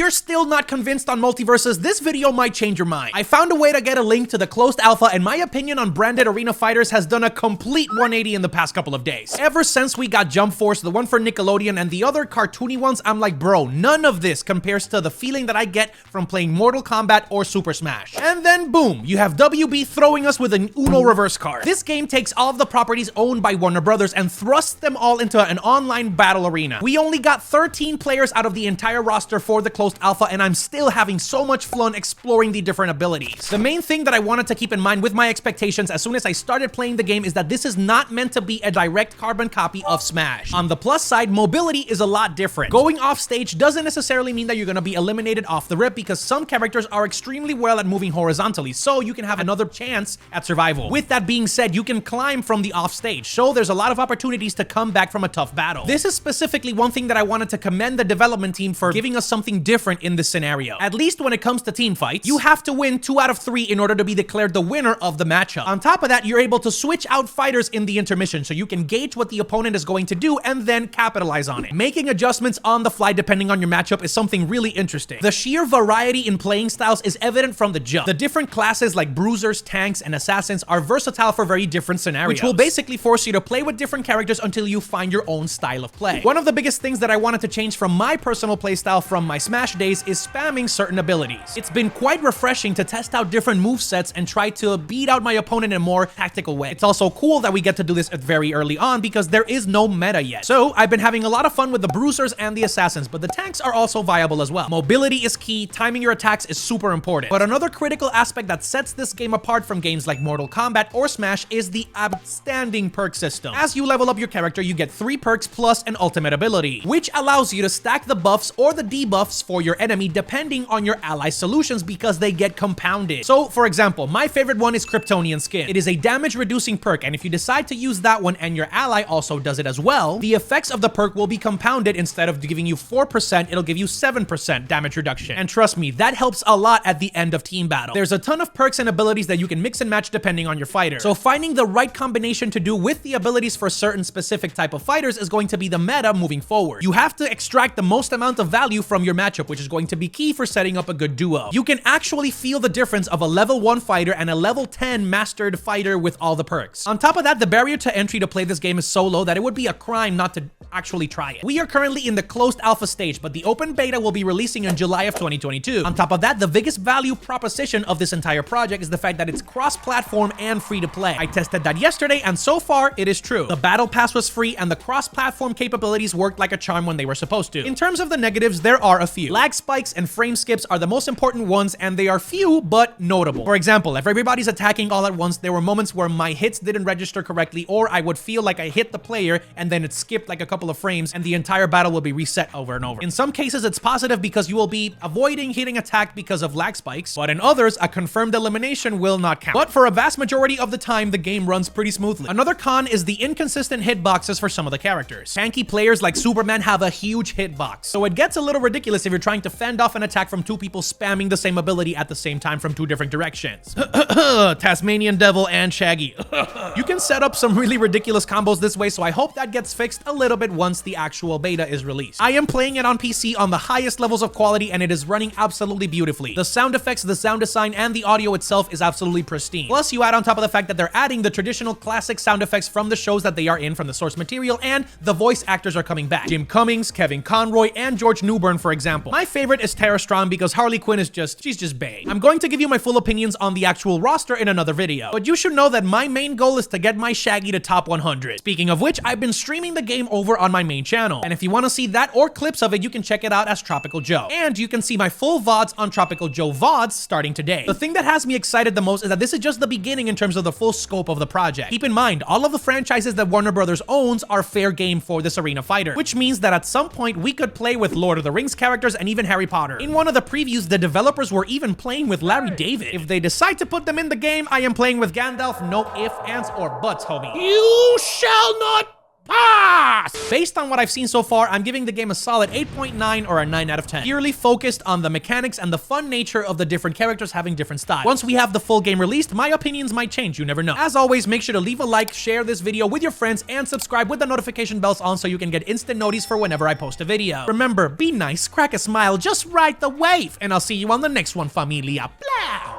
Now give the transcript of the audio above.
you're still not convinced on Multiversus, this video might change your mind. I found a way to get a link to the closed alpha, and my opinion on branded arena fighters has done a complete 180 in the past couple of days. Ever since we got Jump Force, the one for Nickelodeon, and the other cartoony ones, I'm like, bro, none of this compares to the feeling that I get from playing Mortal Kombat or Super Smash. And then boom, you have WB throwing us with an Uno reverse card. This game takes all of the properties owned by Warner Brothers and thrusts them all into an online battle arena. We only got 13 players out of the entire roster for the closed alpha, and I'm still having so much fun exploring the different abilities. The main thing that I wanted to keep in mind with my expectations as soon as I started playing the game is that this is not meant to be a direct carbon copy of Smash. On the plus side, mobility is a lot different. Going off stage doesn't necessarily mean that you're gonna be eliminated off the rip, because some characters are extremely well at moving horizontally, so you can have another chance at survival. With that being said, you can climb from the off stage, so there's a lot of opportunities to come back from a tough battle. This is specifically one thing that I wanted to commend the development team for giving us something different in this scenario. At least when it comes to team fights, you have to win 2 out of 3 in order to be declared the winner of the matchup. On top of that, you're able to switch out fighters in the intermission, so you can gauge what the opponent is going to do and then capitalize on it. Making adjustments on the fly depending on your matchup is something really interesting. The sheer variety in playing styles is evident from the jump. The different classes like bruisers, tanks, and assassins are versatile for very different scenarios, which will basically force you to play with different characters until you find your own style of play. One of the biggest things that I wanted to change from my personal playstyle from my Smash days is spamming certain abilities. It's been quite refreshing to test out different movesets and try to beat out my opponent in a more tactical way. It's also cool that we get to do this very early on because there is no meta yet. So I've been having a lot of fun with the bruisers and the assassins, but the tanks are also viable as well. Mobility is key, timing your attacks is super important. But another critical aspect that sets this game apart from games like Mortal Kombat or Smash is the outstanding perk system. As you level up your character, you get 3 perks plus an ultimate ability, which allows you to stack the buffs or the debuffs for your enemy depending on your ally solutions because they get compounded. So for example, my favorite one is Kryptonian Skin. It is a damage reducing perk, and if you decide to use that one and your ally also does it as well, the effects of the perk will be compounded. Instead of giving you 4%, it'll give you 7% damage reduction. And trust me, that helps a lot at the end of team battle. There's a ton of perks and abilities that you can mix and match depending on your fighter. So finding the right combination to do with the abilities for certain specific type of fighters is going to be the meta moving forward. You have to extract the most amount of value from your matchup, which is going to be key for setting up a good duo. You can actually feel the difference of a level 1 fighter and a level 10 mastered fighter with all the perks. On top of that, the barrier to entry to play this game is so low that it would be a crime not to actually try it. We are currently in the closed alpha stage, but the open beta will be releasing in July of 2022. On top of that, the biggest value proposition of this entire project is the fact that it's cross-platform and free to play. I tested that yesterday, and so far it is true. The battle pass was free, and the cross-platform capabilities worked like a charm when they were supposed to. In terms of the negatives, there are a few. Lag spikes and frame skips are the most important ones, and they are few but notable. For example, if everybody's attacking all at once, there were moments where my hits didn't register correctly, or I would feel like I hit the player and then it skipped like a couple of frames and the entire battle will be reset over and over. In some cases, it's positive because you will be avoiding hitting attack because of lag spikes, but in others, a confirmed elimination will not count. But for a vast majority of the time, the game runs pretty smoothly. Another con is the inconsistent hitboxes for some of the characters. Tanky players like Superman have a huge hitbox, so it gets a little ridiculous if you're trying to fend off an attack from 2 people spamming the same ability at the same time from 2 different directions. Tasmanian Devil and Shaggy. You can set up some really ridiculous combos this way, so I hope that gets fixed a little bit once the actual beta is released. I am playing it on PC on the highest levels of quality, and it is running absolutely beautifully. The sound effects, the sound design, and the audio itself is absolutely pristine. Plus, you add on top of the fact that they're adding the traditional classic sound effects from the shows that they are in from the source material, and the voice actors are coming back. Jim Cummings, Kevin Conroy, and George Newbern, for example. My favorite is Tara Strong because Harley Quinn is she's just bae. I'm going to give you my full opinions on the actual roster in another video, but you should know that my main goal is to get my Shaggy to top 100. Speaking of which, I've been streaming the game over on my main channel, and if you want to see that or clips of it, you can check it out as Tropical Joe. And you can see my full VODs on Tropical Joe VODs starting today. The thing that has me excited the most is that this is just the beginning in terms of the full scope of the project. Keep in mind, all of the franchises that Warner Brothers owns are fair game for this arena fighter, which means that at some point we could play with Lord of the Rings characters and even Harry Potter. In one of the previews, the developers were even playing with Larry David. If they decide to put them in the game, I am playing with Gandalf, no ifs, ands, or buts, homie. You shall not Based on what I've seen so far, I'm giving the game a solid 8.9 or a 9 out of 10. Purely focused on the mechanics and the fun nature of the different characters having different styles. Once we have the full game released, my opinions might change, you never know. As always, make sure to leave a like, share this video with your friends, and subscribe with the notification bells on so you can get instant notice for whenever I post a video. Remember, be nice, crack a smile, just ride the wave, and I'll see you on the next one, familia. Blah!